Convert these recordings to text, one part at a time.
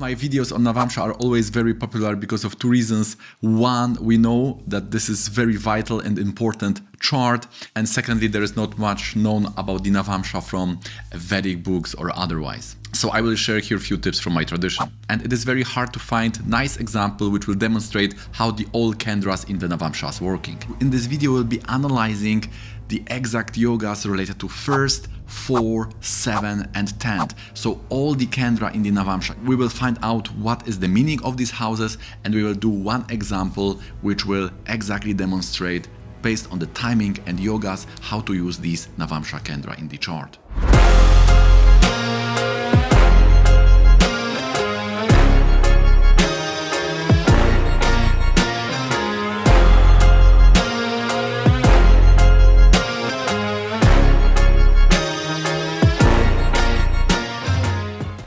My videos on Navamsha are always very popular because of two reasons. One, we know that this is very vital and important chart, and secondly, there is not much known about the Navamsha from Vedic books or otherwise. So I will share here a few tips from my tradition. And it is very hard to find nice example which will demonstrate how the all kendras in the Navamsha is working. In this video we'll be analyzing the exact yogas related to 1st, 4, 7 and 10th. So all the kendra in the Navamsha. We will find out what is the meaning of these houses, and we will do one example which will exactly demonstrate based on the timing and yogas how to use these Navamsha kendra in the chart.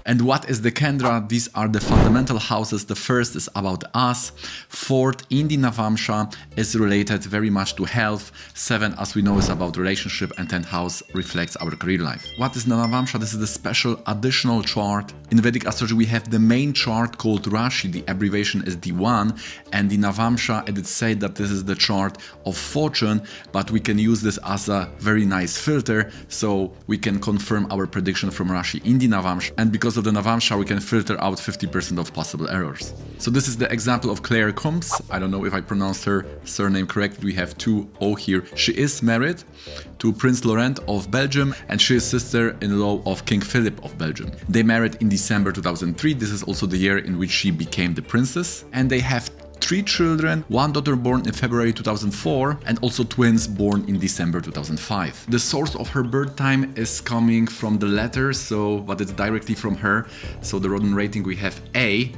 And what is the kendra? These are the fundamental houses. The first is about us. 4th in the Navamsha is related very much to health. 7, as we know, is about relationship, and 10th house reflects our career life. What is the Navamsha? This is the special additional chart. In Vedic Astrology, we have the main chart called Rashi. The abbreviation is D1, and the Navamsha, it is said that this is the chart of fortune, but we can use this as a very nice filter, so we can confirm our prediction from Rashi in the Navamsha. And because of the Navamsha, we can filter out 50% of possible errors. So this is the example of Claire Combs. I don't know if I pronounced her surname correctly. We have 2 O here. She is married to Prince Laurent of Belgium, and she is sister-in-law of King Philip of Belgium. They married in December 2003. This is also the year in which she became the princess. And they have 3 children, 1 daughter born in February 2004 and also twins born in December 2005. The source of her birth time is coming from the letters, but it's directly from her. So the Rodin rating we have A.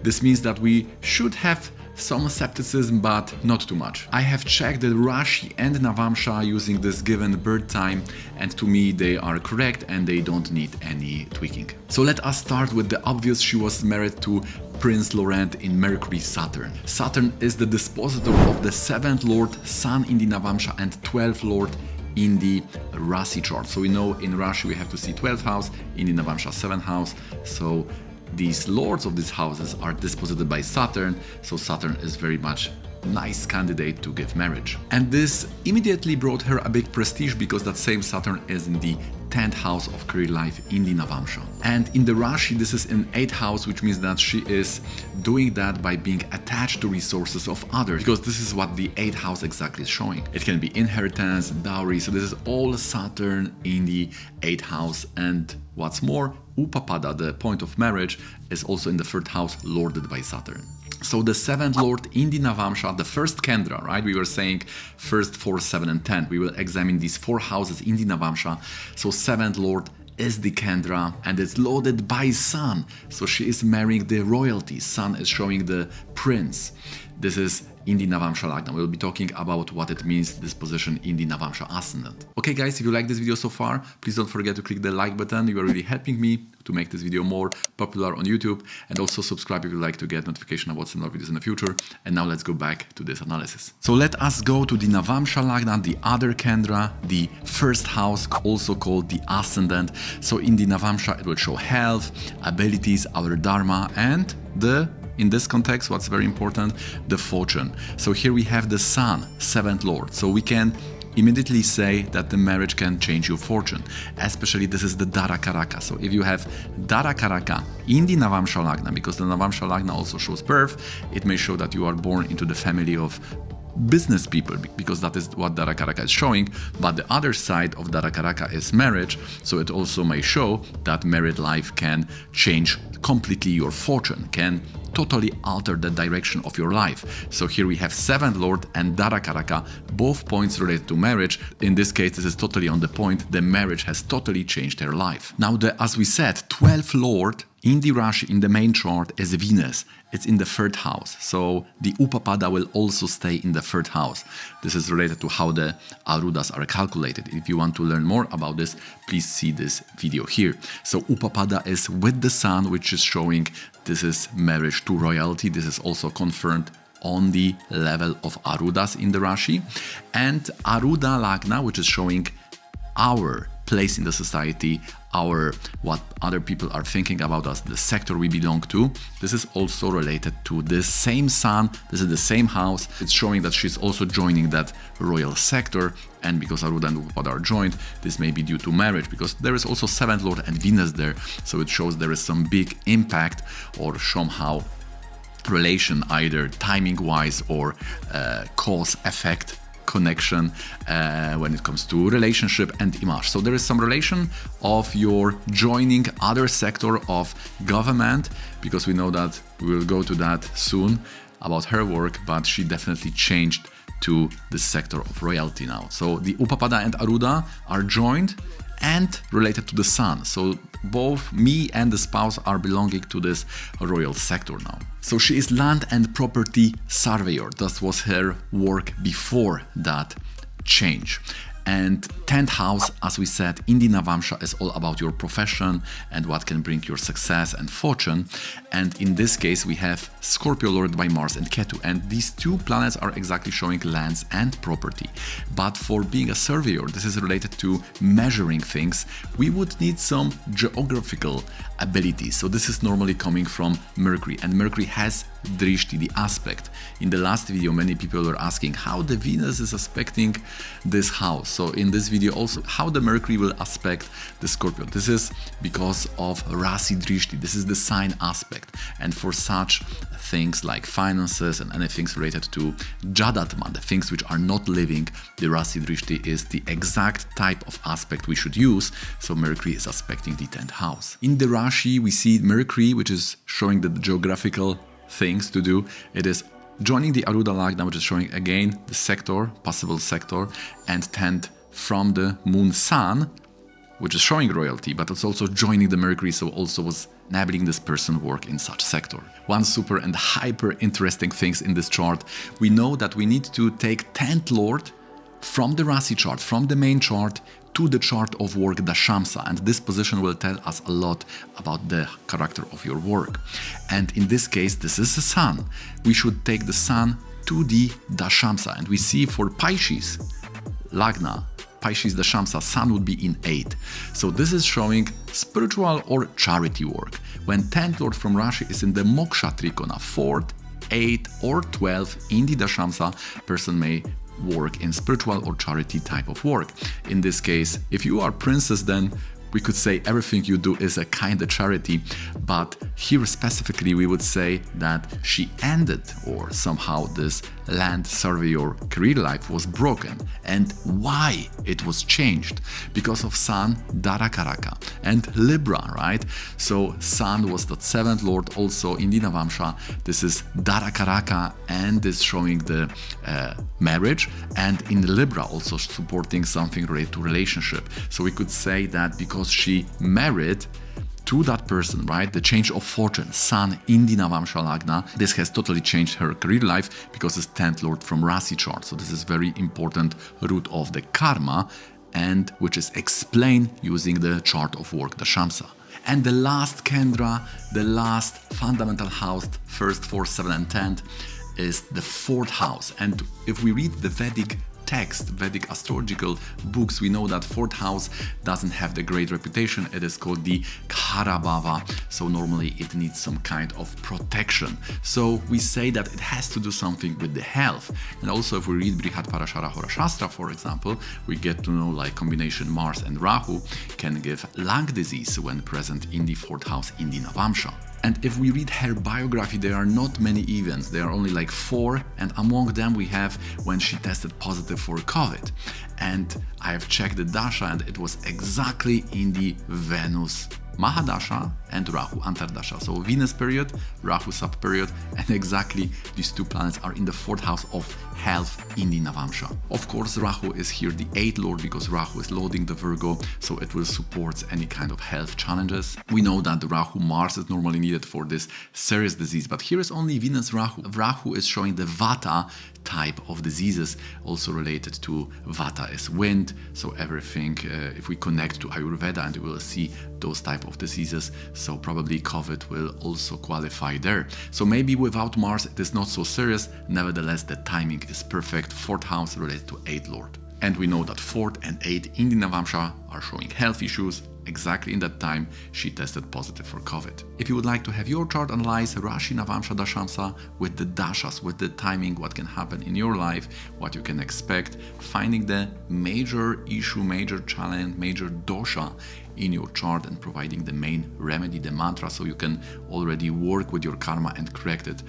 This means that we should have some skepticism, but not too much. I have checked the Rashi and Navamsha using this given birth time, and to me they are correct and they don't need any tweaking. So let us start with the obvious. She was married to Prince Laurent in Mercury Saturn. Saturn is the dispositor of the 7th Lord Sun in the Navamsha and 12th Lord in the Rasi chart. So we know in Rashi we have to see 12th house, in the Navamsha 7th house. So these lords of these houses are disposited by Saturn, so Saturn is very much nice candidate to give marriage. And this immediately brought her a big prestige because that same Saturn is in the 10th house of career life in the Navamsha. And in the Rashi, this is in 8th house, which means that she is doing that by being attached to resources of others, because this is what the 8th house exactly is showing. It can be inheritance, dowry, so this is all Saturn in the 8th house. And what's more, Upapada, the point of marriage, is also in the 3rd house, lorded by Saturn. So the 7th Lord in the Navamsha, the first kendra, right? We were saying 1st, 4th, 7 and 10. We will examine these 4 houses in the Navamsha. So 7th Lord is the kendra and it's loaded by Sun. So she is marrying the royalty. Sun is showing the prince. This is in the Navamsha Lagna. We'll be talking about what it means, this position in the Navamsha Ascendant. Okay guys, if you like this video so far, please don't forget to click the like button. You are really helping me to make this video more popular on YouTube, and also subscribe if you like to get notification about similar videos in the future. And now let's go back to this analysis. So let us go to the Navamsha Lagna, the other kendra, the 1st house, also called the Ascendant. So in the Navamsha it will show health, abilities, our dharma, and in this context, what's very important, the fortune. So here we have the Sun, 7th Lord. So we can immediately say that the marriage can change your fortune. Especially this is the Dara Karaka. So if you have Dara Karaka in the Navamsha Lagna, because the Navamsha Lagna also shows birth, it may show that you are born into the family of business people, because that is what Dara Karaka is showing. But the other side of Dara Karaka is marriage, so it also may show that married life can change completely your fortune, can totally alter the direction of your life. So here we have 7th Lord and Dara Karaka, both points related to marriage. In this case, this is totally on the point. The marriage has totally changed their life. Now, as we said, 12th Lord in the Rashi, in the main chart, is Venus. It's in the 3rd house. So the Upapada will also stay in the 3rd house. This is related to how the Arudas are calculated. If you want to learn more about this, please see this video here. So Upapada is with the Sun, which is showing this is marriage to royalty. This is also confirmed on the level of Arudas in the Rashi. And Aruda Lagna, which is showing our place in the society, what other people are thinking about us, the sector we belong to. This is also related to this same sun. This is the same house. It's showing that she's also joining that royal sector. And because Aruda and Upapada are joined, this may be due to marriage, because there is also 7th Lord and Venus there. So it shows there is some big impact or somehow relation, either timing-wise or cause-effect connection when it comes to relationship and image. So there is some relation of your joining other sector of government, because we know that we will go to that soon about her work, but she definitely changed to the sector of royalty now. So the Upapada and Aruda are joined and related to the sun. So both me and the spouse are belonging to this royal sector now. So she is land and property surveyor. That was her work before that change. And 10th house, as we said, in the Navamsha is all about your profession and what can bring your success and fortune. And in this case, we have Scorpio Lord by Mars and Ketu. And these two planets are exactly showing lands and property. But for being a surveyor, this is related to measuring things. We would need some geographical abilities. So this is normally coming from Mercury. And Mercury has drishti, the aspect. In the last video, many people were asking how the Venus is aspecting this house. So in this video also, how the Mercury will aspect the Scorpio. This is because of Rasi Drishti. This is the sign aspect. And for such things like finances and anything related to Jadatma, the things which are not living, the Rasi Drishti is the exact type of aspect we should use. So Mercury is aspecting the 10th house. In the Rashi, we see Mercury, which is showing the geographical things to do. It is joining the Aruda Lagna, which is showing again the sector, possible sector, and 10th from the moon sun, which is showing royalty, but it's also joining the Mercury, so also was enabling this person work in such sector. One super and hyper interesting things in this chart, we know that we need to take 10th Lord from the Rasi chart, from the main chart, to the chart of work Dashamsa, and this position will tell us a lot about the character of your work. And in this case, this is the sun. We should take the sun to the Dashamsa, and we see for Pisces Lagna, Pisces Dashamsa, sun would be in 8. So this is showing spiritual or charity work. When 10th Lord from Rashi is in the Moksha Trikona, 4th, 8 or 12 in the Dashamsa, person may work in spiritual or charity type of work. In this case, if you are princess, then we could say everything you do is a kind of charity, but here specifically we would say that she ended, or somehow this land surveyor career life was broken. And why it was changed? Because of Sun, Darakaraka, and Libra, right? So Sun was the 7th Lord also in the Navamsha. This is Darakaraka, and this showing the marriage, and in Libra also supporting something related to relationship. So we could say that because she married to that person, right? The change of fortune, Sun in the Navamsha Lagna, this has totally changed her career life because it's 10th Lord from Rasi chart. So this is very important root of the karma, and which is explained using the chart of work, the Shamsa. And the last kendra, the last fundamental house, 1st, 4th, 7th, and 10th, is the 4th house. And if we read the Vedic text, Vedic astrological books, we know that 4th house doesn't have the great reputation. It is called the Kharabhava, so normally it needs some kind of protection. So we say that it has to do something with the health. And also if we read Brihat Parashara Hora Shastra, for example, we get to know like combination Mars and Rahu can give lung disease when present in the 4th house in the Navamsha. And if we read her biography, there are not many events. There are only like 4, and among them we have when she tested positive for COVID. And I have checked the Dasha, and it was exactly in the Venus Mahadasha and Rahu Antardasha. So Venus period, Rahu sub period, and exactly these two planets are in the 4th house of health in the Navamsha. Of course, Rahu is here the 8th Lord because Rahu is loading the Virgo, so it will support any kind of health challenges. We know that the Rahu Mars is normally needed for this serious disease, but here is only Venus Rahu. Rahu is showing the Vata type of diseases, also related to Vata is wind, so everything, if we connect to Ayurveda, and we will see those type of diseases, so probably COVID will also qualify there. So maybe without Mars it is not so serious, nevertheless the timing is perfect. 4th house related to 8th Lord. And we know that 4th and 8th in the Navamsha are showing health issues. Exactly in that time, she tested positive for COVID. If you would like to have your chart analyzed, Rashi Navamsha Dashamsa, with the dashas, with the timing, what can happen in your life, what you can expect, finding the major issue, major challenge, major dosha in your chart and providing the main remedy, the mantra, so you can already work with your karma and correct it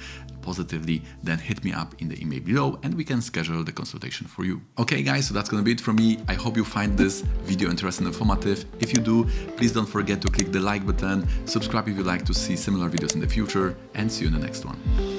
positively, then hit me up in the email below and we can schedule the consultation for you. Okay guys, so that's gonna be it from me. I hope you find this video interesting and informative. If you do, please don't forget to click the like button, subscribe if you'd like to see similar videos in the future, and see you in the next one.